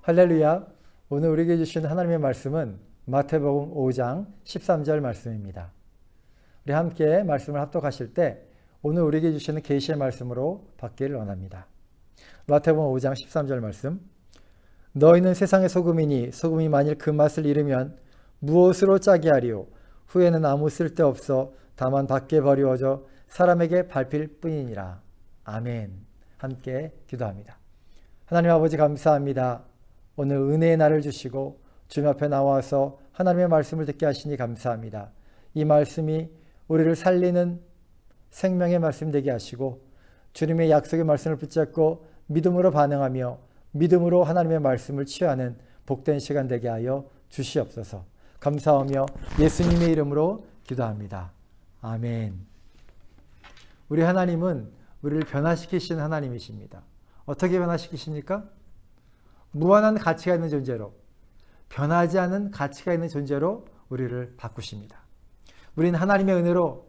할렐루야. 오늘 우리에게 주신 하나님의 말씀은 마태복음 5장 13절 말씀입니다. 우리 함께 말씀을 합독하실 때 오늘 우리에게 주시는 계시의 말씀으로 받기를 원합니다. 마태복음 5장 13절 말씀. 너희는 세상의 소금이니 소금이 만일 그 맛을 잃으면 무엇으로 짜게 하리요? 후에는 아무 쓸데없어 다만 밖에 버리워져 사람에게 밟힐 뿐이니라. 아멘. 함께 기도합니다. 하나님 아버지 감사합니다. 오늘 은혜의 날을 주시고 주님 앞에 나와서 하나님의 말씀을 듣게 하시니 감사합니다. 이 말씀이 우리를 살리는 생명의 말씀 되게 하시고 주님의 약속의 말씀을 붙잡고 믿음으로 반응하며 믿음으로 하나님의 말씀을 취하는 복된 시간 되게 하여 주시옵소서. 감사하며 예수님의 이름으로 기도합니다. 아멘. 우리 하나님은 우리를 변화시키시는 하나님이십니다. 어떻게 변화시키십니까? 무한한 가치가 있는 존재로, 변하지 않는 가치가 있는 존재로 우리를 바꾸십니다. 우리는 하나님의 은혜로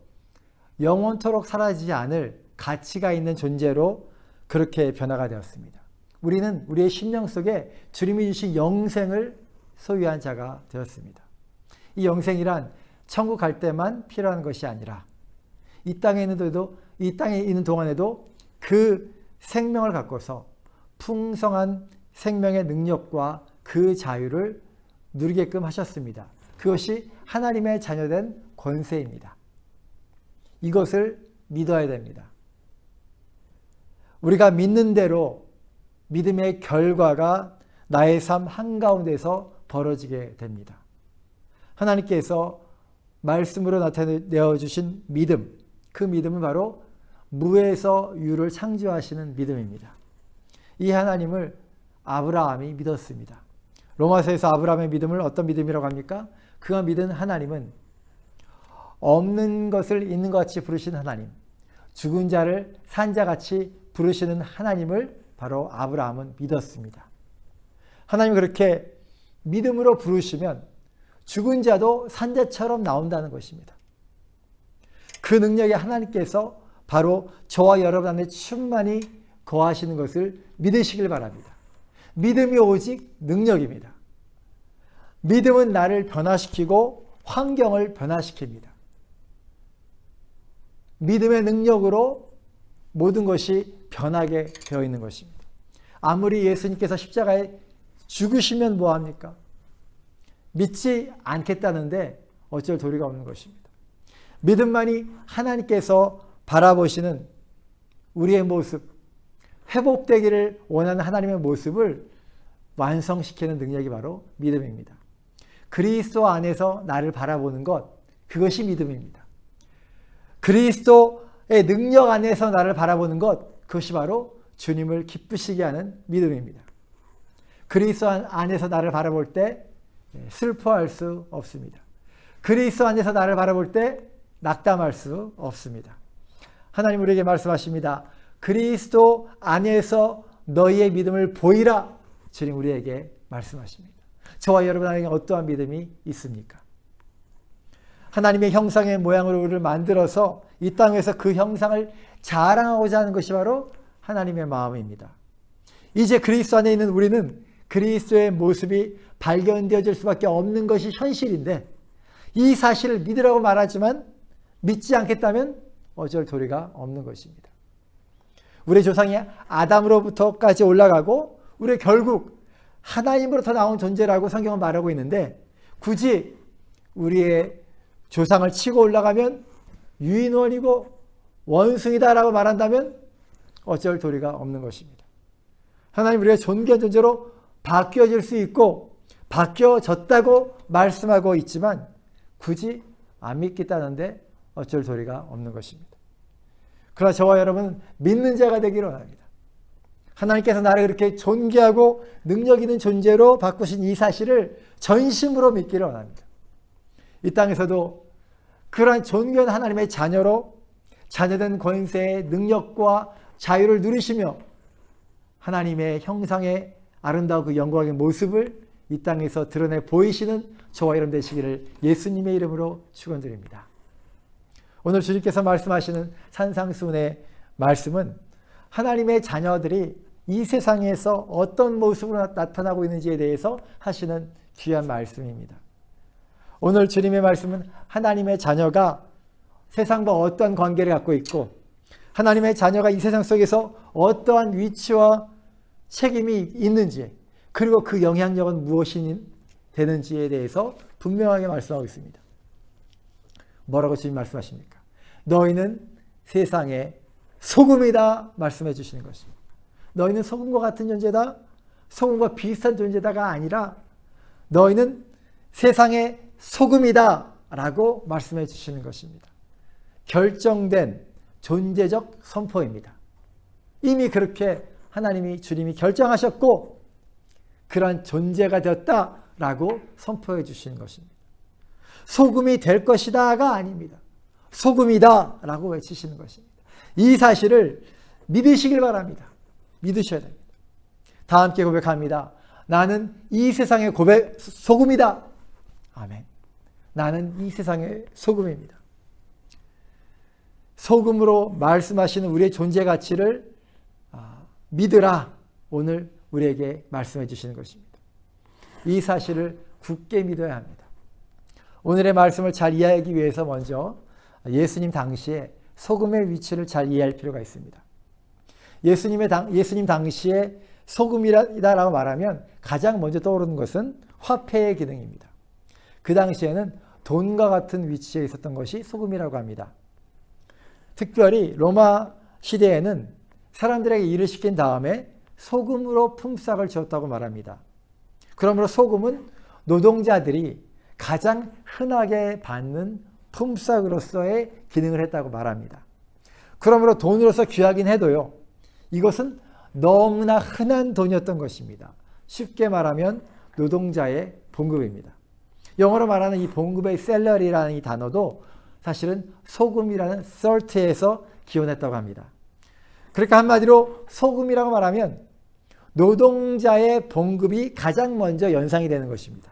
영원토록 사라지지 않을 가치가 있는 존재로 그렇게 변화가 되었습니다. 우리는 우리의 심령 속에 주님이 주신 영생을 소유한 자가 되었습니다. 이 영생이란 천국 갈 때만 필요한 것이 아니라 이 땅에 있는 동안에도 그 생명을 갖고서 풍성한 생명의 능력과 그 자유를 누리게끔 하셨습니다. 그것이 하나님의 자녀된 권세입니다. 이것을 믿어야 됩니다. 우리가 믿는 대로 믿음의 결과가 나의 삶 한가운데서 벌어지게 됩니다. 하나님께서 말씀으로 나타내어 주신 믿음, 그 믿음은 바로 무에서 유를 창조하시는 믿음입니다. 이 하나님을 아브라함이 믿었습니다. 로마서에서 아브라함의 믿음을 어떤 믿음이라고 합니까? 그가 믿은 하나님은 없는 것을 있는 것 같이 부르시는 하나님, 죽은 자를 산 자같이 부르시는 하나님을 바로 아브라함은 믿었습니다. 하나님이 그렇게 믿음으로 부르시면 죽은 자도 산 자처럼 나온다는 것입니다. 그 능력이 하나님께서 바로 저와 여러분 안에 충만히 거하시는 것을 믿으시길 바랍니다. 믿음이 오직 능력입니다. 믿음은 나를 변화시키고 환경을 변화시킵니다. 믿음의 능력으로 모든 것이 변하게 되어 있는 것입니다. 아무리 예수님께서 십자가에 죽으시면 뭐합니까? 믿지 않겠다는데 어쩔 도리가 없는 것입니다. 믿음만이 하나님께서 바라보시는 우리의 모습, 회복되기를 원하는 하나님의 모습을 완성시키는 능력이 바로 믿음입니다. 그리스도 안에서 나를 바라보는 것, 그것이 믿음입니다. 그리스도의 능력 안에서 나를 바라보는 것, 그것이 바로 주님을 기쁘시게 하는 믿음입니다. 그리스도 안에서 나를 바라볼 때 슬퍼할 수 없습니다. 그리스도 안에서 나를 바라볼 때 낙담할 수 없습니다. 하나님 우리에게 말씀하십니다. 그리스도 안에서 너희의 믿음을 보이라. 주님 우리에게 말씀하십니다. 저와 여러분 안에 어떠한 믿음이 있습니까? 하나님의 형상의 모양으로 우리를 만들어서 이 땅에서 그 형상을 자랑하고자 하는 것이 바로 하나님의 마음입니다. 이제 그리스도 안에 있는 우리는 그리스도의 모습이 발견되어질 수밖에 없는 것이 현실인데 이 사실을 믿으라고 말하지만 믿지 않겠다면 어쩔 도리가 없는 것입니다. 우리 조상이 아담으로부터까지 올라가고 우리 결국 하나님으로부터 나온 존재라고 성경은 말하고 있는데 굳이 우리의 조상을 치고 올라가면 유인원이고 원숭이다라고 말한다면 어쩔 도리가 없는 것입니다. 하나님 우리가 존귀한 존재로 바뀌어질 수 있고 바뀌어졌다고 말씀하고 있지만 굳이 안 믿겠다는데 어쩔 도리가 없는 것입니다. 그러나 저와 여러분은 믿는 자가 되기를 원합니다. 하나님께서 나를 그렇게 존귀하고 능력 있는 존재로 바꾸신 이 사실을 전심으로 믿기를 원합니다. 이 땅에서도 그러한 존귀한 하나님의 자녀로 자녀된 권세의 능력과 자유를 누리시며 하나님의 형상의 아름다운 그 영광의 모습을 이 땅에서 드러내 보이시는 저와 여러분 되시기를 예수님의 이름으로 축원드립니다. 오늘 주님께서 말씀하시는 산상수훈의 말씀은 하나님의 자녀들이 이 세상에서 어떤 모습으로 나타나고 있는지에 대해서 하시는 귀한 말씀입니다. 오늘 주님의 말씀은 하나님의 자녀가 세상과 어떠한 관계를 갖고 있고 하나님의 자녀가 이 세상 속에서 어떠한 위치와 책임이 있는지 그리고 그 영향력은 무엇이 되는지에 대해서 분명하게 말씀하고 있습니다. 뭐라고 주님 말씀하십니까? 너희는 세상의 소금이다 말씀해 주시는 것입니다. 너희는 소금과 같은 존재다, 소금과 비슷한 존재다가 아니라 너희는 세상의 소금이다 라고 말씀해 주시는 것입니다. 결정된 존재적 선포입니다. 이미 그렇게 하나님이 주님이 결정하셨고 그러한 존재가 되었다라고 선포해 주시는 것입니다. 소금이 될 것이다가 아닙니다. 소금이다 라고 외치시는 것입니다. 이 사실을 믿으시길 바랍니다. 믿으셔야 됩니다. 다 함께 고백합니다. 나는 이 세상의 소금이다. 아멘. 나는 이 세상의 소금입니다. 소금으로 말씀하시는 우리의 존재 가치를 믿으라. 오늘 우리에게 말씀해 주시는 것입니다. 이 사실을 굳게 믿어야 합니다. 오늘의 말씀을 잘 이해하기 위해서 먼저 예수님 당시에 소금의 위치를 잘 이해할 필요가 있습니다. 예수님 당시에 소금이다라고 말하면 가장 먼저 떠오르는 것은 화폐의 기능입니다. 그 당시에는 돈과 같은 위치에 있었던 것이 소금이라고 합니다. 특별히 로마 시대에는 사람들에게 일을 시킨 다음에 소금으로 품삯을 지었다고 말합니다. 그러므로 소금은 노동자들이 가장 흔하게 받는 품삯으로서의 기능을 했다고 말합니다. 그러므로 돈으로서 귀하긴 해도요. 이것은 너무나 흔한 돈이었던 것입니다. 쉽게 말하면 노동자의 봉급입니다. 영어로 말하는 이 봉급의 셀러리라는 이 단어도 사실은 소금이라는 salt에서 기원했다고 합니다. 그러니까 한마디로 소금이라고 말하면 노동자의 봉급이 가장 먼저 연상이 되는 것입니다.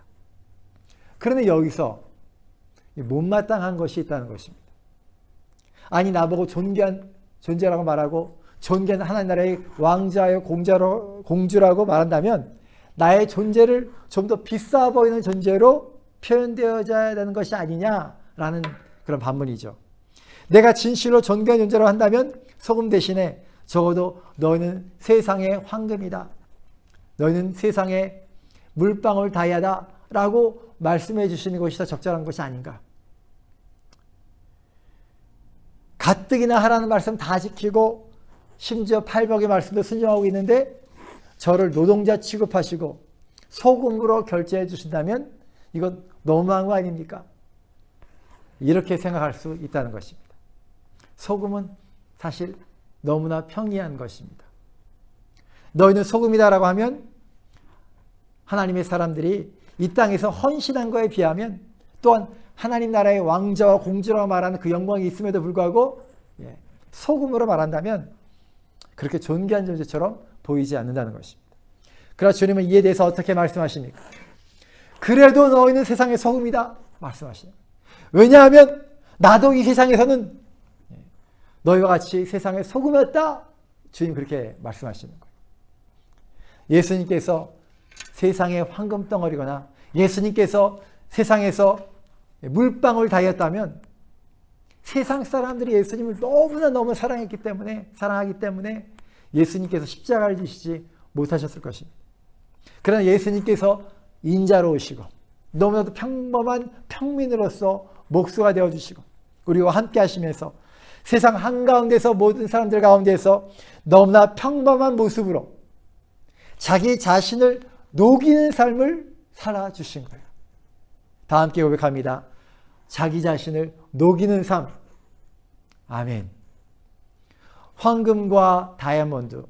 그런데 여기서 못마땅한 것이 있다는 것입니다. 아니 나보고 존귀한 존재라고 말하고 존귀한 하나님 나라의 왕자요 공주라고 말한다면 나의 존재를 좀 더 비싸 보이는 존재로 표현되어야 되는 것이 아니냐라는 그런 반문이죠. 내가 진실로 존귀한 존재라고 한다면 소금 대신에 적어도 너희는 세상의 황금이다. 너희는 세상의 물방울 다이아다 라고 말씀해 주시는 것이 더 적절한 것이 아닌가. 가뜩이나 하라는 말씀 다 지키고 심지어 팔복의 말씀도 순종하고 있는데 저를 노동자 취급하시고 소금으로 결제해 주신다면 이건 너무한 거 아닙니까? 이렇게 생각할 수 있다는 것입니다. 소금은 사실 너무나 평이한 것입니다. 너희는 소금이다라고 하면 하나님의 사람들이 이 땅에서 헌신한 거에 비하면 또한 하나님 나라의 왕자와 공주라고 말하는 그 영광이 있음에도 불구하고 소금으로 말한다면 그렇게 존귀한 존재처럼 보이지 않는다는 것입니다. 그러나 주님은 이에 대해서 어떻게 말씀하십니까? 그래도 너희는 세상의 소금이다 말씀하시는 거예요. 왜냐하면 나도 이 세상에서는 너희와 같이 세상의 소금이었다. 주님 그렇게 말씀하시는 거예요. 예수님께서 세상의 황금덩어리거나 예수님께서 세상에서 물방울 다이었다면 세상 사람들이 예수님을 너무나 사랑하기 때문에 예수님께서 십자가를 지시지 못하셨을 것입니다. 그러나 예수님께서 인자로 오시고 너무나도 평범한 평민으로서 목수가 되어주시고 우리와 함께 하시면서 세상 한가운데서 모든 사람들 가운데서 너무나 평범한 모습으로 자기 자신을 녹이는 삶을 살아주신 거예요. 다 함께 고백합니다. 자기 자신을 녹이는 삶. 아멘. 황금과 다이아몬드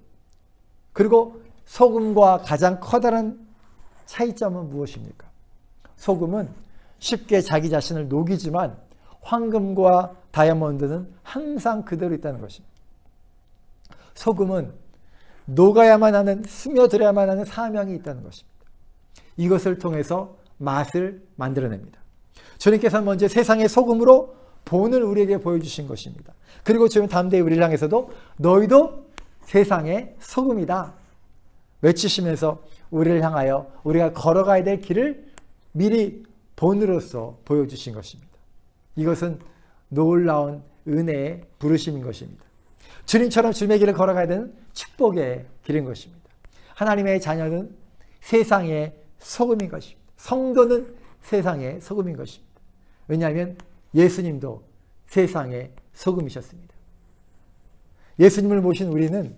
그리고 소금과 가장 커다란 차이점은 무엇입니까? 소금은 쉽게 자기 자신을 녹이지만 황금과 다이아몬드는 항상 그대로 있다는 것입니다. 소금은 녹아야만 하는, 스며들어야만 하는 사명이 있다는 것입니다. 이것을 통해서 맛을 만들어냅니다. 주님께서는 먼저 세상의 소금으로 본을 우리에게 보여주신 것입니다. 그리고 지금 담대히 우리를 향해서도 너희도 세상의 소금이다 외치시면서 우리를 향하여 우리가 걸어가야 될 길을 미리 본으로서 보여주신 것입니다. 이것은 놀라운 은혜의 부르심인 것입니다. 주님처럼 주님의 길을 걸어가야 되는 축복의 길인 것입니다. 하나님의 자녀는 세상의 소금인 것입니다. 성도는 세상의 소금인 것입니다. 왜냐하면 예수님도 세상의 소금이셨습니다. 예수님을 모신 우리는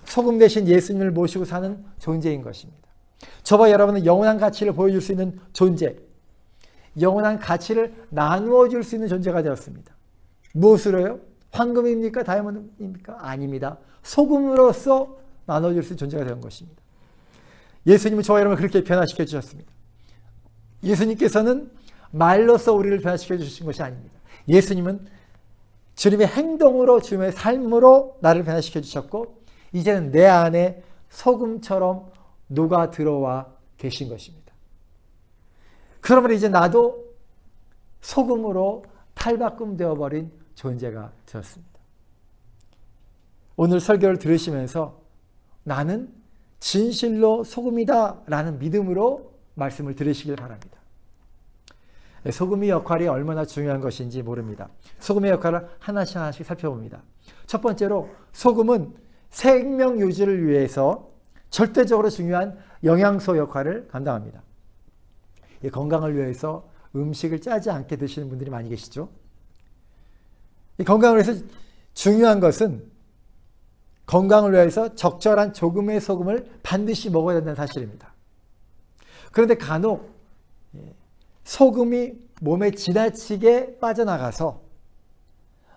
소금 대신 예수님을 모시고 사는 존재인 것입니다. 저와 여러분은 영원한 가치를 보여줄 수 있는 존재, 영원한 가치를 나누어 줄 수 있는 존재가 되었습니다. 무엇으로요? 황금입니까? 다이아몬드입니까? 아닙니다. 소금으로서 나눠줄 수 있는 존재가 된 것입니다. 예수님은 저와 여러분을 그렇게 변화시켜 주셨습니다. 예수님께서는 말로써 우리를 변화시켜 주신 것이 아닙니다. 예수님은 주님의 행동으로, 주님의 삶으로 나를 변화시켜 주셨고 이제는 내 안에 소금처럼 녹아 들어와 계신 것입니다. 그러면 이제 나도 소금으로 탈바꿈 되어버린 존재가 되었습니다. 오늘 설교를 들으시면서 나는 진실로 소금이다 라는 믿음으로 말씀을 들으시길 바랍니다. 소금의 역할이 얼마나 중요한 것인지 모릅니다. 소금의 역할을 하나씩 하나씩 살펴봅니다. 첫 번째로 소금은 생명 유지를 위해서 절대적으로 중요한 영양소 역할을 감당합니다. 건강을 위해서 음식을 짜지 않게 드시는 분들이 많이 계시죠. 이 건강을 위해서 중요한 것은 건강을 위해서 적절한 조금의 소금을 반드시 먹어야 된다는 사실입니다. 그런데 간혹 소금이 몸에 지나치게 빠져나가서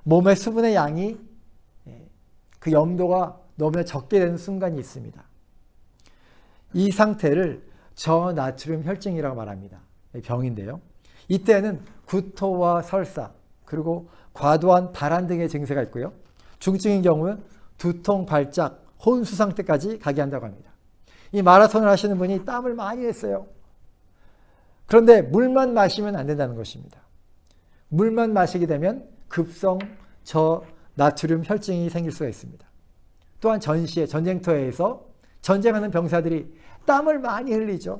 몸의 수분의 양이 그 염도가 너무나 적게 되는 순간이 있습니다. 이 상태를 저나트륨 혈증이라고 말합니다. 병인데요. 이때는 구토와 설사 그리고 과도한 발한 등의 증세가 있고요. 중증인 경우는 두통, 발작, 혼수 상태까지 가게 한다고 합니다. 이 마라톤을 하시는 분이 땀을 많이 했어요. 그런데 물만 마시면 안 된다는 것입니다. 물만 마시게 되면 급성 저나트륨 혈증이 생길 수가 있습니다. 또한 전시에 전쟁터에서 전쟁하는 병사들이 땀을 많이 흘리죠.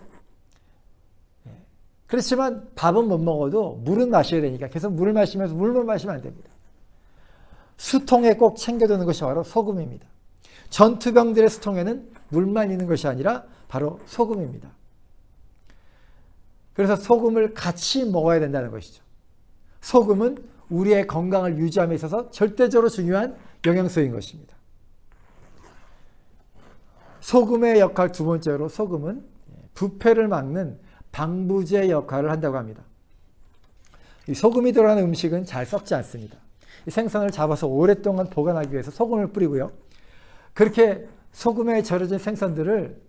그렇지만 밥은 못 먹어도 물은 마셔야 되니까 계속 물을 마시면서 물만 마시면 안 됩니다. 수통에 꼭 챙겨두는 것이 바로 소금입니다. 전투병들의 수통에는 물만 있는 것이 아니라 바로 소금입니다. 그래서 소금을 같이 먹어야 된다는 것이죠. 소금은 우리의 건강을 유지함에 있어서 절대적으로 중요한 영양소인 것입니다. 소금의 역할 두 번째로 소금은 부패를 막는 방부제 역할을 한다고 합니다. 이 소금이 들어가는 음식은 잘 썩지 않습니다. 이 생선을 잡아서 오랫동안 보관하기 위해서 소금을 뿌리고요. 그렇게 소금에 절여진 생선들을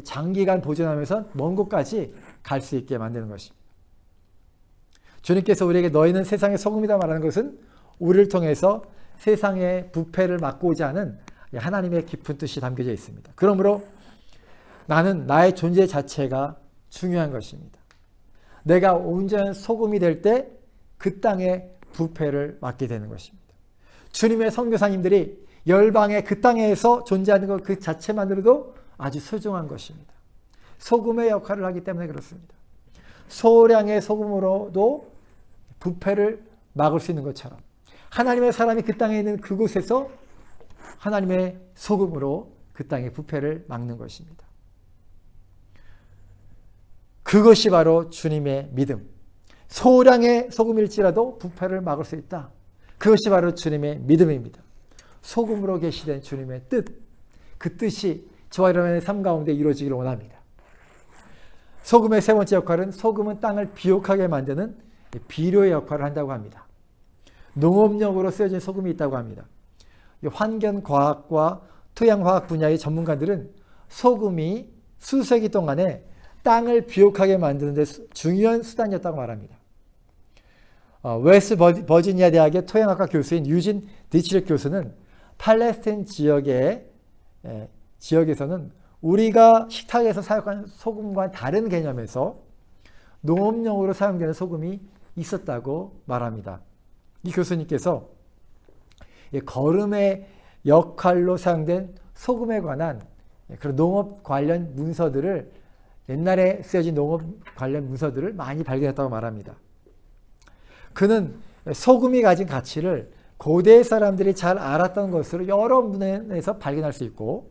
장기간 보존하면서 먼 곳까지 갈 수 있게 만드는 것입니다. 주님께서 우리에게 너희는 세상의 소금이다 말하는 것은 우리를 통해서 세상의 부패를 막고자 하는 하나님의 깊은 뜻이 담겨져 있습니다. 그러므로 나는 나의 존재 자체가 중요한 것입니다. 내가 온전한 소금이 될 때 그 땅의 부패를 막게 되는 것입니다. 주님의 선교사님들이 열방의 그 땅에서 존재하는 것 그 자체만으로도 아주 소중한 것입니다. 소금의 역할을 하기 때문에 그렇습니다. 소량의 소금으로도 부패를 막을 수 있는 것처럼 하나님의 사람이 그 땅에 있는 그곳에서 하나님의 소금으로 그 땅의 부패를 막는 것입니다. 그것이 바로 주님의 믿음. 소량의 소금일지라도 부패를 막을 수 있다. 그것이 바로 주님의 믿음입니다. 소금으로 계시된 주님의 뜻, 그 뜻이 저와 여러분의 삶 가운데 이루어지기를 원합니다. 소금의 세 번째 역할은 소금은 땅을 비옥하게 만드는 비료의 역할을 한다고 합니다. 농업용으로 쓰여진 소금이 있다고 합니다. 환경과학과 토양화학 분야의 전문가들은 소금이 수세기 동안에 땅을 비옥하게 만드는 데 중요한 수단이었다고 말합니다. 웨스트 버지니아 대학의 토양학과 교수인 유진 디치렉 교수는 팔레스타인 지역에서는 우리가 식탁에서 사용하는 소금과 다른 개념에서 농업용으로 사용되는 소금이 있었다고 말합니다. 이 교수님께서 거름의 역할로 사용된 소금에 관한 그런 농업 관련 문서들을 옛날에 쓰여진 농업 관련 문서들을 많이 발견했다고 말합니다. 그는 소금이 가진 가치를 고대 사람들이 잘 알았던 것으로 여러 문헌에서 발견할 수 있고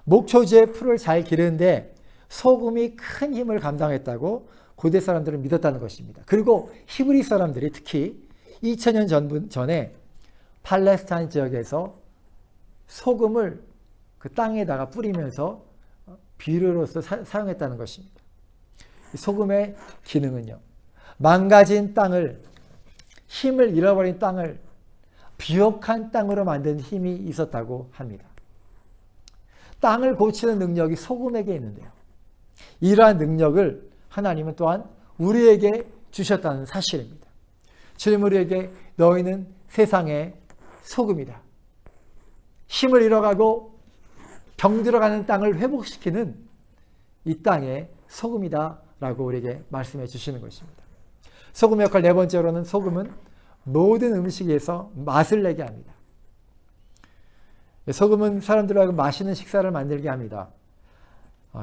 목초지의 풀을 잘 기르는데 소금이 큰 힘을 감당했다고 고대 사람들은 믿었다는 것입니다. 그리고 히브리 사람들이 특히 2000년 전에 팔레스타인 지역에서 소금을 그 땅에다가 뿌리면서 비료로서 사용했다는 것입니다. 소금의 기능은요, 망가진 땅을, 힘을 잃어버린 땅을 비옥한 땅으로 만드는 힘이 있었다고 합니다. 땅을 고치는 능력이 소금에게 있는데요, 이러한 능력을 하나님은 또한 우리에게 주셨다는 사실입니다. 주님 우리에게 너희는 세상의 소금이다. 힘을 잃어가고 병들어가는 땅을 회복시키는 이 땅의 소금이다 라고 우리에게 말씀해 주시는 것입니다. 소금의 역할 네 번째로는 소금은 모든 음식에서 맛을 내게 합니다. 소금은 사람들하고 맛있는 식사를 만들게 합니다.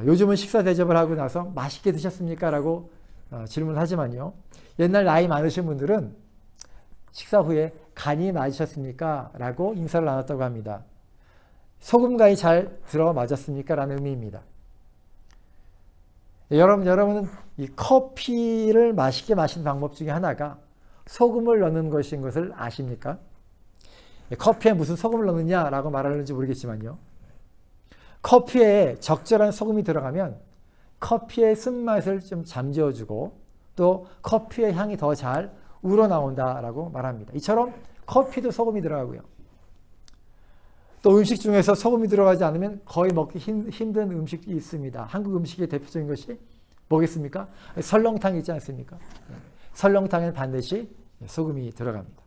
요즘은 식사 대접을 하고 나서 맛있게 드셨습니까? 라고 질문하지만요, 옛날 나이 많으신 분들은 식사 후에 간이 맞으셨습니까? 라고 인사를 나눴다고 합니다. 소금간이 잘 들어 맞았습니까? 라는 의미입니다. 여러분은 이 커피를 맛있게 마시는 방법 중에 하나가 소금을 넣는 것인 것을 아십니까? 커피에 무슨 소금을 넣느냐라고 말하는지 모르겠지만요, 커피에 적절한 소금이 들어가면 커피의 쓴맛을 좀 잠재워주고 또 커피의 향이 더 잘 우러나온다라고 말합니다. 이처럼 커피도 소금이 들어가고요, 또 음식 중에서 소금이 들어가지 않으면 거의 먹기 힘든 음식이 있습니다. 한국 음식의 대표적인 것이 뭐겠습니까? 설렁탕이 있지 않습니까? 설렁탕에는 반드시 소금이 들어갑니다.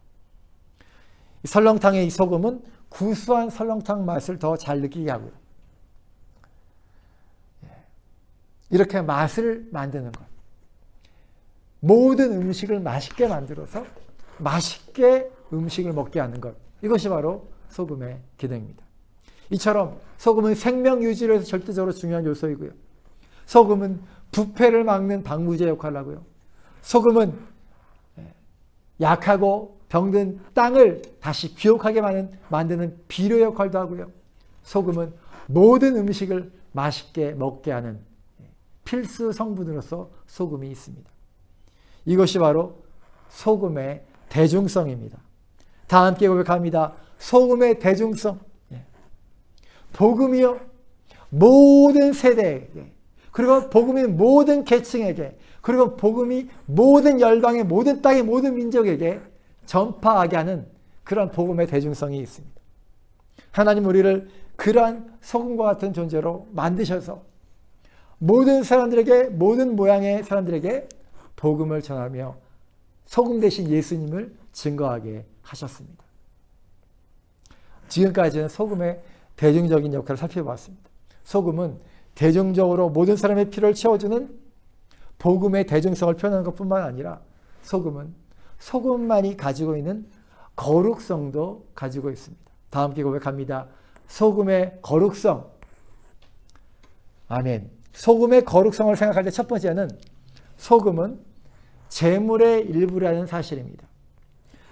이 설렁탕의 이 소금은 구수한 설렁탕 맛을 더 잘 느끼게 하고요, 이렇게 맛을 만드는 것, 모든 음식을 맛있게 만들어서 맛있게 음식을 먹게 하는 것, 이것이 바로 소금의 기능입니다. 이처럼 소금은 생명 유지를 해서 절대적으로 중요한 요소이고요, 소금은 부패를 막는 방부제 역할을 하고요, 소금은 약하고 병든 땅을 다시 비옥하게 만드는 비료 역할도 하고요, 소금은 모든 음식을 맛있게 먹게 하는 필수 성분으로서 소금이 있습니다. 이것이 바로 소금의 대중성입니다. 다 함께 고백합니다. 소금의 대중성. 복음이요, 모든 세대에게, 그리고 복음이 모든 계층에게, 그리고 복음이 모든 열방의, 모든 땅의 모든 민족에게 전파하게 하는 그런 복음의 대중성이 있습니다. 하나님 우리를 그러한 소금과 같은 존재로 만드셔서 모든 사람들에게, 모든 모양의 사람들에게 복음을 전하며 소금 대신 예수님을 증거하게 하셨습니다. 지금까지는 소금의 대중적인 역할을 살펴봤습니다. 소금은 대중적으로 모든 사람의 필요를 채워주는 복음의 대중성을 표현하는 것뿐만 아니라 소금은 소금만이 가지고 있는 거룩성도 가지고 있습니다. 다 함께 고백합니다. 소금의 거룩성. 아멘. 소금의 거룩성을 생각할 때 첫 번째는 소금은 제물의 일부라는 사실입니다.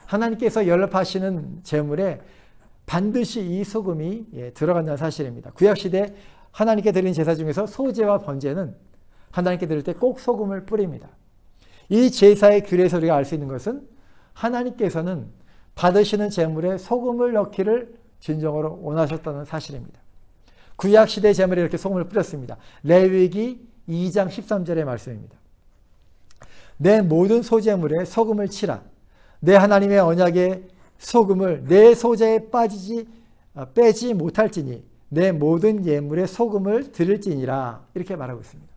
하나님께서 연락하시는 제물에 반드시 이 소금이 들어간다는 사실입니다. 구약시대 하나님께 드리는 제사 중에서 소제와 번제는 하나님께 드릴 때 꼭 소금을 뿌립니다. 이 제사의 규례에서 우리가 알 수 있는 것은 하나님께서는 받으시는 제물에 소금을 넣기를 진정으로 원하셨다는 사실입니다. 구약시대 제물에 이렇게 소금을 뿌렸습니다. 레위기 2장 13절의 말씀입니다. 내 모든 소제물에 소금을 치라. 내 하나님의 언약에 소금을 내 소제에 빼지 못할지니 내 모든 예물에 소금을 드릴지니라. 이렇게 말하고 있습니다.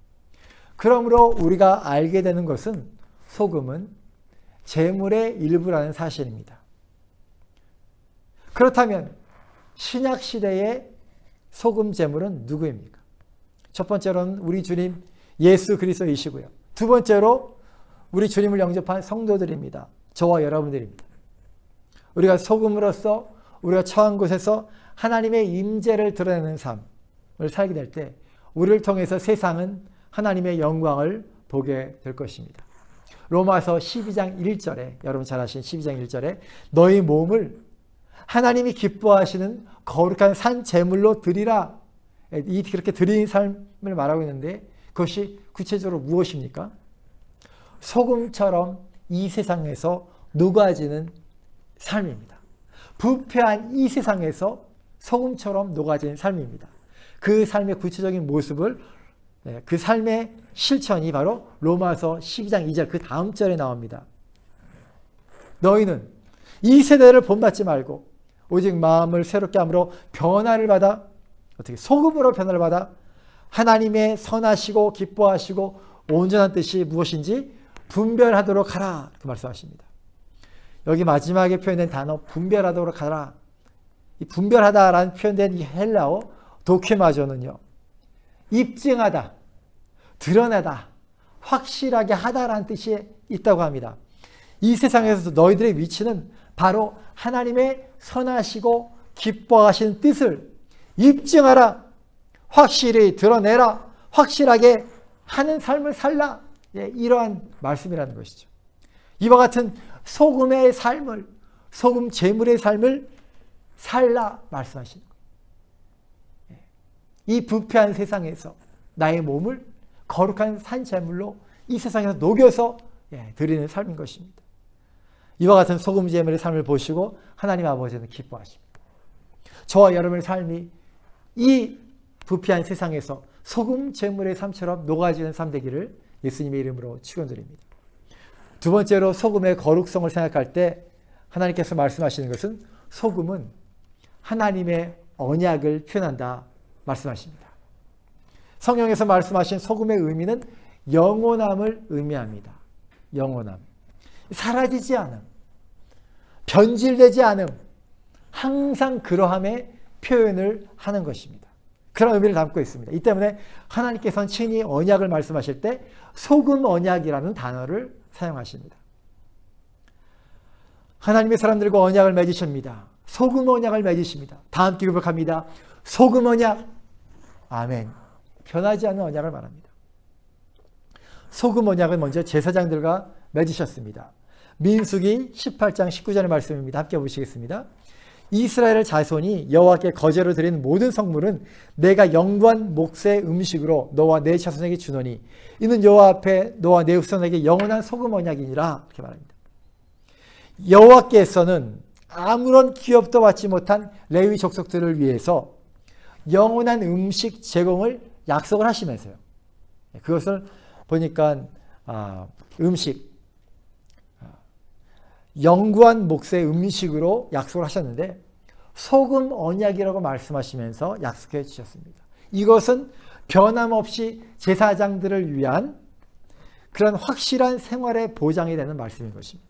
그러므로 우리가 알게 되는 것은 소금은 제물의 일부라는 사실입니다. 그렇다면 신약시대의 소금 제물은 누구입니까? 첫 번째로는 우리 주님 예수 그리스도이시고요, 두 번째로 우리 주님을 영접한 성도들입니다. 저와 여러분들입니다. 우리가 소금으로서 우리가 처한 곳에서 하나님의 임재를 드러내는 삶, 살게 될 때 우리를 통해서 세상은 하나님의 영광을 보게 될 것입니다. 로마서 12장 1절에 여러분 잘 아시는 12장 1절에 너희 몸을 하나님이 기뻐하시는 거룩한 산 제물로 드리라. 그렇게 드리는 삶을 말하고 있는데 그것이 구체적으로 무엇입니까? 소금처럼 이 세상에서 녹아지는 삶입니다. 부패한 이 세상에서 소금처럼 녹아지는 삶입니다. 그 삶의 구체적인 모습을 그 삶의 실천이 바로 로마서 12장 2절 그 다음 절에 나옵니다. 너희는 이 세대를 본받지 말고 오직 마음을 새롭게 함으로 변화를 받아 어떻게 소금으로 변화를 받아 하나님의 선하시고 기뻐하시고 온전한 뜻이 무엇인지 분별하도록 하라. 그 말씀하십니다. 여기 마지막에 표현된 단어 분별하도록 하라. 이 분별하다라는 표현된 이 헬라어 도케마조는요. 입증하다, 드러내다, 확실하게 하다라는 뜻이 있다고 합니다. 이 세상에서 너희들의 위치는 바로 하나님의 선하시고 기뻐하시는 뜻을 입증하라, 확실히 드러내라, 확실하게 하는 삶을 살라. 이러한 말씀이라는 것이죠. 이와 같은 소금의 삶을, 소금 제물의 삶을 살라 말씀하시는 거예요. 이 부패한 세상에서 나의 몸을 거룩한 산 제물로 이 세상에서 녹여서 드리는 삶인 것입니다. 이와 같은 소금 제물의 삶을 보시고 하나님 아버지는 기뻐하십니다. 저와 여러분의 삶이 이 부패한 세상에서 소금 제물의 삶처럼 녹아지는 삶 되기를 예수님의 이름으로 축원드립니다. 두 번째로 소금의 거룩성을 생각할 때 하나님께서 말씀하시는 것은 소금은 하나님의 언약을 표현한다 말씀하십니다. 성경에서 말씀하신 소금의 의미는 영원함을 의미합니다. 영원함. 사라지지 않음. 변질되지 않음. 항상 그러함의 표현을 하는 것입니다. 그런 의미를 담고 있습니다. 이 때문에 하나님께서는 친히 언약을 말씀하실 때 소금 언약이라는 단어를 사용하십니다. 하나님의 사람들과 언약을 맺으십니다. 소금 언약을 맺으십니다. 다 함께 고백합니다. 소금 언약. 아멘. 변하지 않는 언약을 말합니다. 소금 언약은 먼저 제사장들과 맺으셨습니다. 민수기 18장 19절의 말씀입니다. 함께 보시겠습니다. 이스라엘 자손이 여호와께 거제로 드리는 모든 성물은 내가 영구한 몫의 음식으로 너와 내 자손에게 주노니 이는 여호와 앞에 너와 내 후손에게 영원한 소금 언약이니라. 이렇게 말합니다. 여호와께서는 아무런 기업도 받지 못한 레위 족속들을 위해서 영원한 음식 제공을 약속을 하시면서요. 그것을 보니까 음식 영구한 몫의 음식으로 약속을 하셨는데 소금 언약이라고 말씀하시면서 약속해 주셨습니다. 이것은 변함없이 제사장들을 위한 그런 확실한 생활의 보장이 되는 말씀인 것입니다.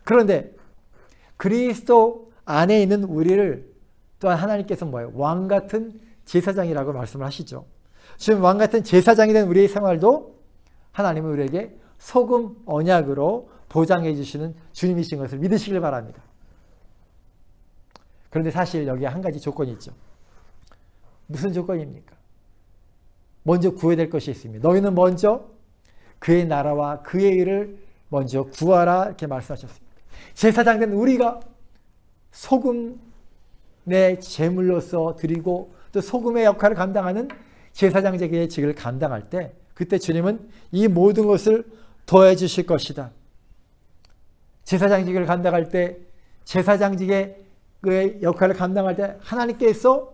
그런데 그리스도 안에 있는 우리를 또한 하나님께서 뭐예요? 왕 같은 제사장이라고 말씀을 하시죠. 지금 왕 같은 제사장이 된 우리의 생활도 하나님은 우리에게 소금 언약으로 보장해 주시는 주님이신 것을 믿으시길 바랍니다. 그런데 사실 여기에 한 가지 조건이 있죠. 무슨 조건입니까? 먼저 구해야 될 것이 있습니다. 너희는 먼저 그의 나라와 그의 일을 먼저 구하라 이렇게 말씀하셨습니다. 제사장 된 우리가 소금의 제물로서 드리고 또 소금의 역할을 감당하는 제사장직의 직을 감당할 때 그때 주님은 이 모든 것을 더해 주실 것이다. 제사장직을 감당할 때 제사장직의 역할을 감당할 때 하나님께서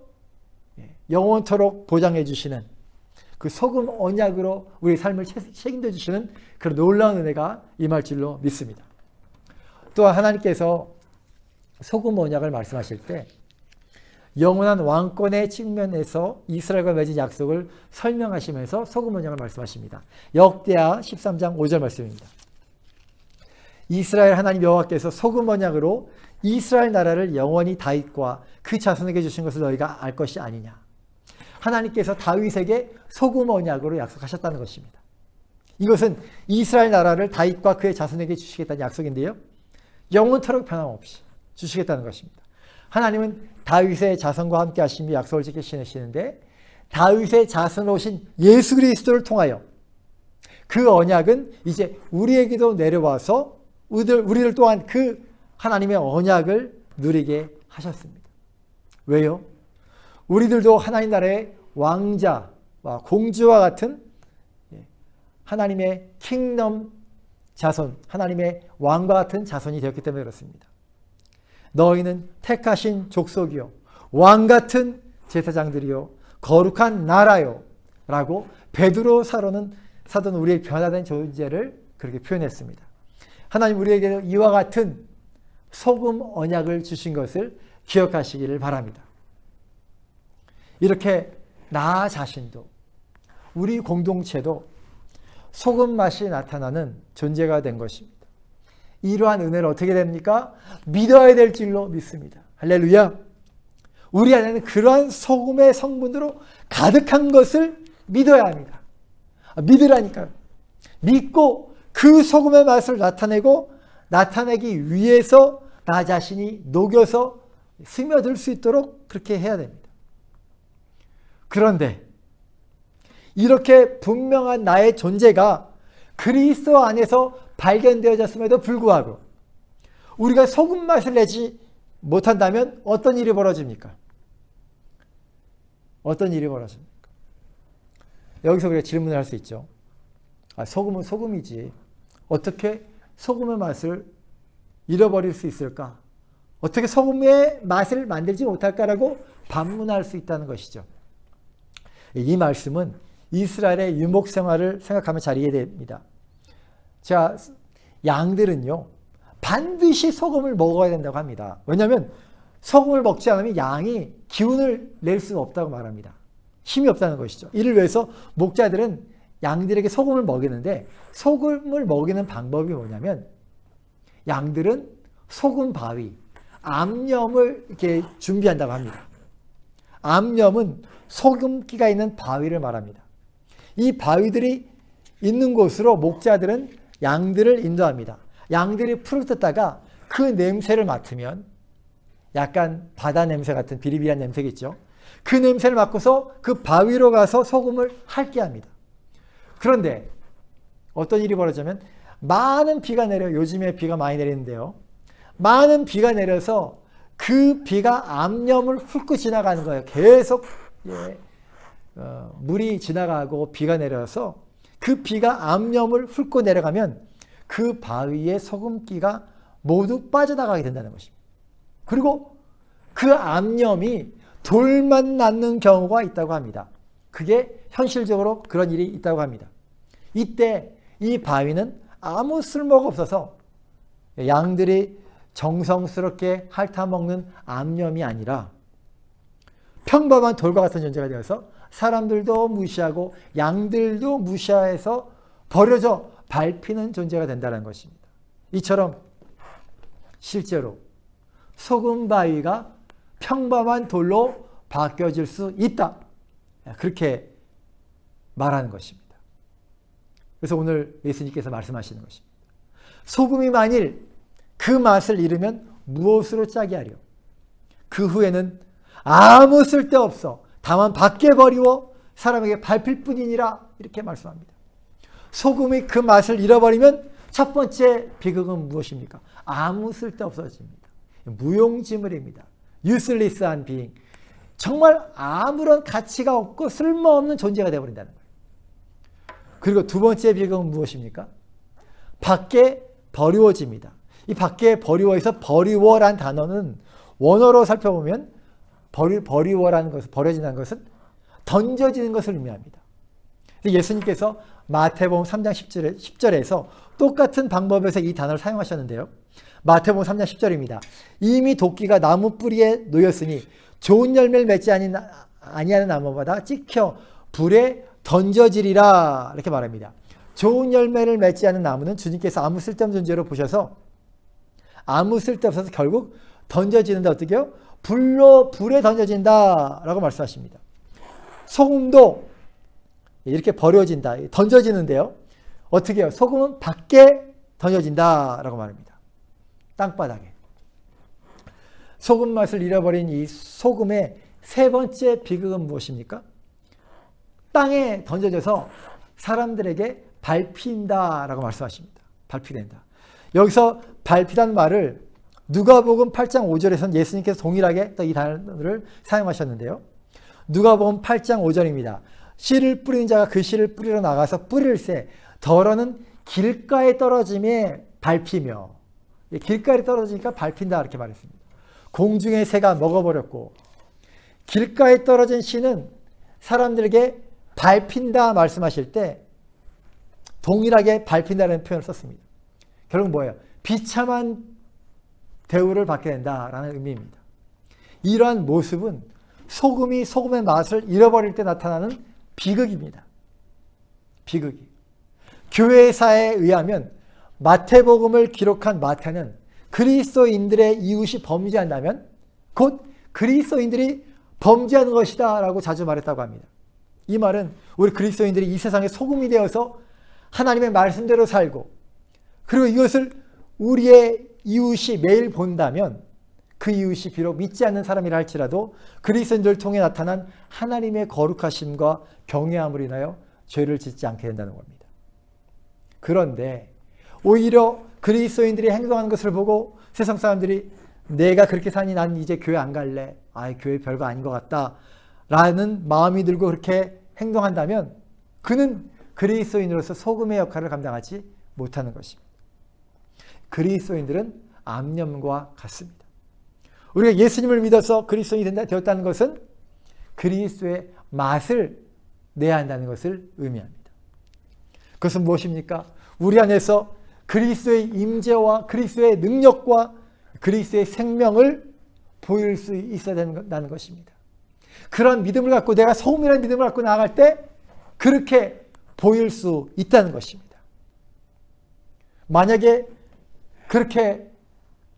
영원토록 보장해 주시는 그 소금 언약으로 우리 삶을 책임져 주시는 그런 놀라운 은혜가 임할 줄로 믿습니다. 또한 하나님께서 소금 언약을 말씀하실 때 영원한 왕권의 측면에서 이스라엘과 맺은 약속을 설명하시면서 소금 언약을 말씀하십니다. 역대하 13장 5절 말씀입니다. 이스라엘 하나님 여호와께서 소금 언약으로 이스라엘 나라를 영원히 다윗과 그 자손에게 주신 것을 너희가 알 것이 아니냐. 하나님께서 다윗에게 소금 언약으로 약속하셨다는 것입니다. 이것은 이스라엘 나라를 다윗과 그의 자손에게 주시겠다는 약속인데요. 영원토록 변함없이 주시겠다는 것입니다. 하나님은 다윗의 자손과 함께 하시며 약속을 지키시는데 다윗의 자손으로 오신 예수 그리스도를 통하여 그 언약은 이제 우리에게도 내려와서 우리를 또한 그 하나님의 언약을 누리게 하셨습니다. 왜요? 우리들도 하나님 나라의 왕자와 공주와 같은 하나님의 킹덤 자손, 하나님의 왕과 같은 자손이 되었기 때문에 그렇습니다. 너희는 택하신 족속이요 왕 같은 제사장들이요 거룩한 나라요 라고 베드로 사도는 우리의 변화된 존재를 그렇게 표현했습니다. 하나님 우리에게 이와 같은 소금 언약을 주신 것을 기억하시기를 바랍니다. 이렇게 나 자신도 우리 공동체도 소금 맛이 나타나는 존재가 된 것입니다. 이러한 은혜를 어떻게 됩니까? 믿어야 될 줄로 믿습니다. 할렐루야. 우리 안에는 그러한 소금의 성분으로 가득한 것을 믿어야 합니다. 믿으라니까요. 믿고 그 소금의 맛을 나타내기 위해서 나 자신이 녹여서 스며들 수 있도록 그렇게 해야 됩니다. 그런데 이렇게 분명한 나의 존재가 그리스도 안에서 발견되어졌음에도 불구하고 우리가 소금 맛을 내지 못한다면 어떤 일이 벌어집니까? 어떤 일이 벌어집니까? 여기서 우리가 질문을 할 수 있죠. 소금은 소금이지 어떻게 소금의 맛을 잃어버릴 수 있을까? 어떻게 소금의 맛을 만들지 못할까라고 반문할 수 있다는 것이죠. 이 말씀은 이스라엘의 유목 생활을 생각하면 잘 이해됩니다. 자, 양들은요 반드시 소금을 먹어야 된다고 합니다. 왜냐하면 소금을 먹지 않으면 양이 기운을 낼 수 없다고 말합니다. 힘이 없다는 것이죠. 이를 위해서 목자들은 양들에게 소금을 먹이는데 소금을 먹이는 방법이 뭐냐면 양들은 소금 바위, 암염을 이렇게 준비한다고 합니다. 암염은 소금기가 있는 바위를 말합니다. 이 바위들이 있는 곳으로 목자들은 양들을 인도합니다. 양들이 풀을 뜯다가 그 냄새를 맡으면 약간 바다 냄새 같은 비리비리한 냄새가 있죠. 그 냄새를 맡고서 그 바위로 가서 소금을 핥게 합니다. 그런데 어떤 일이 벌어지면 많은 비가 내려 요즘에 비가 많이 내리는데요. 많은 비가 내려서 그 비가 암염을 훑고 지나가는 거예요. 계속 물이 지나가고 비가 내려서 그 비가 암염을 훑고 내려가면 그 바위의 소금기가 모두 빠져나가게 된다는 것입니다. 그리고 그 암염이 돌만 낳는 경우가 있다고 합니다. 그게 현실적으로 그런 일이 있다고 합니다. 이때 이 바위는 아무 쓸모가 없어서 양들이 정성스럽게 핥아먹는 암염이 아니라 평범한 돌과 같은 존재가 되어서 사람들도 무시하고 양들도 무시해서 버려져 밟히는 존재가 된다는 것입니다. 이처럼 실제로 소금 바위가 평범한 돌로 바뀌어질 수 있다. 그렇게 말하는 것입니다. 그래서 오늘 예수님께서 말씀하시는 것입니다. 소금이 만일 그 맛을 잃으면 무엇으로 짜게 하려? 그 후에는 아무 쓸데없어 다만 밖에 버리워 사람에게 밟힐 뿐이니라 이렇게 말씀합니다. 소금이 그 맛을 잃어버리면 첫 번째 비극은 무엇입니까? 아무 쓸데없어집니다. 무용지물입니다. useless한 being. 정말 아무런 가치가 없고 쓸모없는 존재가 되어버린다는 거예요. 그리고 두 번째 비극은 무엇입니까? 밖에 버리워집니다. 이 밖에 버리워에서 버리워란 단어는 원어로 살펴보면 버리워라는 것은 버려진다는 것은 던져지는 것을 의미합니다. 예수님께서 마태복음 3장 10절에서 똑같은 방법에서 이 단어를 사용하셨는데요. 마태복음 3장 10절입니다. 이미 도끼가 나무 뿌리에 놓였으니 좋은 열매를 맺지 아니하는 나무마다 찍혀 불에 던져지리라 이렇게 말합니다. 좋은 열매를 맺지 않는 나무는 주님께서 아무 쓸데없는 존재로 보셔서 아무 쓸데없어서 결국 던져지는데 어떻게 해요? 불에 던져진다 라고 말씀하십니다. 소금도 이렇게 버려진다, 던져지는데요. 어떻게 해요? 소금은 밖에 던져진다 라고 말합니다. 땅바닥에. 소금 맛을 잃어버린 이 소금의 세 번째 비극은 무엇입니까? 땅에 던져져서 사람들에게 밟힌다라고 말씀하십니다. 밟히된다. 여기서 밟히다는 말을 누가복음 8장 5절에서는 예수님께서 동일하게 또 이 단어를 사용하셨는데요. 누가복음 8장 5절입니다. 씨를 뿌리는 자가 그 씨를 뿌리러 나가서 뿌릴새 더러는 길가에 떨어짐에 밟히며, 길가에 떨어지니까 밟힌다 이렇게 말했습니다. 공중의 새가 먹어버렸고, 길가에 떨어진 씨는 사람들에게 밟힌다 말씀하실 때 동일하게 밟힌다는 표현을 썼습니다. 결국 뭐예요? 비참한 대우를 받게 된다라는 의미입니다. 이러한 모습은 소금이 소금의 맛을 잃어버릴 때 나타나는 비극입니다. 비극이. 교회사에 의하면 마태복음을 기록한 마태는 그리스도인들의 이웃이 범죄한다면 곧 그리스도인들이 범죄하는 것이다 라고 자주 말했다고 합니다. 이 말은 우리 그리스도인들이 이 세상의 소금이 되어서 하나님의 말씀대로 살고, 그리고 이것을 우리의 이웃이 매일 본다면 그 이웃이 비록 믿지 않는 사람이라 할지라도 그리스도인들을 통해 나타난 하나님의 거룩하심과 경외함을 인하여 죄를 짓지 않게 된다는 겁니다. 그런데 오히려 그리스도인들이 행동하는 것을 보고 세상 사람들이 내가 그렇게 사니 난 이제 교회 안 갈래. 교회 별거 아닌 것 같다 라는 마음이 들고 그렇게 행동한다면 그는 그리스도인으로서 소금의 역할을 감당하지 못하는 것입니다. 그리스도인들은 암염과 같습니다. 우리가 예수님을 믿어서 그리스도인이 되었다는 것은 그리스도의 맛을 내야 한다는 것을 의미합니다. 그것은 무엇입니까? 우리 안에서 그리스도의 임재와 그리스도의 능력과 그리스도의 생명을 보일 수 있어야 된다는 것입니다. 그런 믿음을 갖고 내가 소금이라는 믿음을 갖고 나아갈 때 그렇게 보일 수 있다는 것입니다. 만약에 그렇게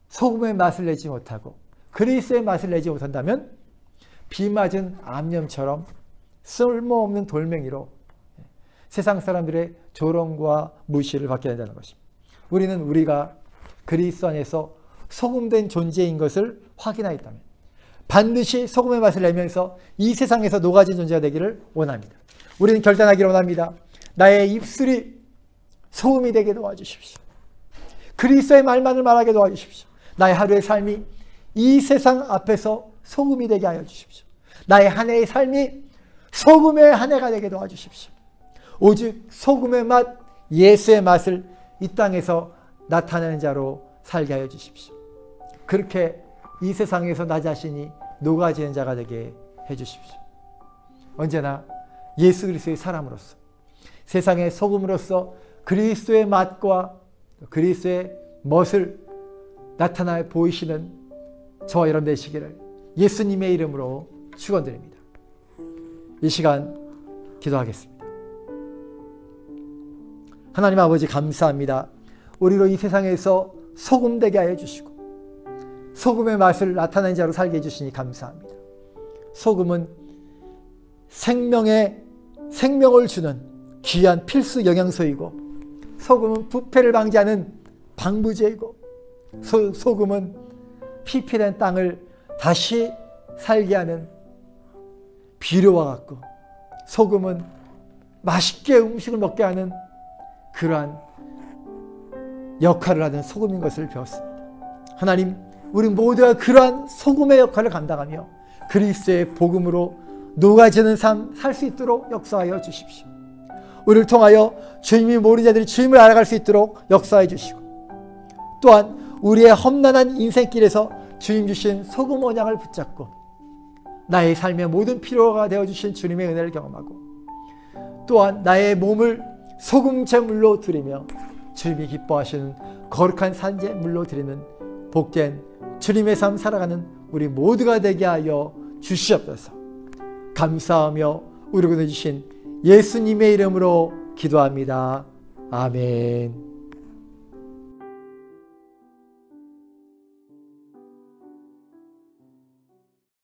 소금의 맛을 내지 못하고 그리스도의 맛을 내지 못한다면 비 맞은 암염처럼 쓸모없는 돌멩이로 세상 사람들의 조롱과 무시를 받게 된다는 것입니다. 우리는 우리가 그리스도 안에서 소금된 존재인 것을 확인하였다면 반드시 소금의 맛을 내면서 이 세상에서 녹아진 존재가 되기를 원합니다. 우리는 결단하기를 원합니다. 나의 입술이 소금이 되게 도와주십시오. 그리스도의 말만을 말하게 도와주십시오. 나의 하루의 삶이 이 세상 앞에서 소금이 되게 하여 주십시오. 나의 한 해의 삶이 소금의 한 해가 되게 도와주십시오. 오직 소금의 맛, 예수의 맛을 이 땅에서 나타내는 자로 살게 하여 주십시오. 그렇게 이 세상에서 나 자신이 녹아지는 자가 되게 해주십시오. 언제나 예수 그리스도의 사람으로서 세상의 소금으로서 그리스도의 맛과 그리스도의 멋을 나타나 보이시는 저와 여러분 되시기를 예수님의 이름으로 축원드립니다. 이 시간 기도하겠습니다. 하나님 아버지 감사합니다. 우리로 이 세상에서 소금 되게 하여 주시고 소금의 맛을 나타내는 자로 살게 해주시니 감사합니다. 소금은 생명을 주는 귀한 필수 영양소이고 소금은 부패를 방지하는 방부제이고 소금은 피폐된 땅을 다시 살게 하는 비료와 같고 소금은 맛있게 음식을 먹게 하는 그러한 역할을 하는 소금인 것을 배웠습니다. 하나님, 우리 모두가 그러한 소금의 역할을 감당하며 그리스도의 복음으로 녹아지는 삶 살 수 있도록 역사하여 주십시오. 우리를 통하여 주님이 모르는 자들이 주님을 알아갈 수 있도록 역사해 주시고 또한 우리의 험난한 인생길에서 주님 주신 소금 언약을 붙잡고 나의 삶의 모든 필요가 되어주신 주님의 은혜를 경험하고 또한 나의 몸을 소금 제물로 드리며 주님이 기뻐하시는 거룩한 산제물로 드리는 복된 주님의 삶 살아가는 우리 모두가 되게 하여 주시옵소서. 감사하며 우리 구원해 주신 예수님의 이름으로 기도합니다. 아멘.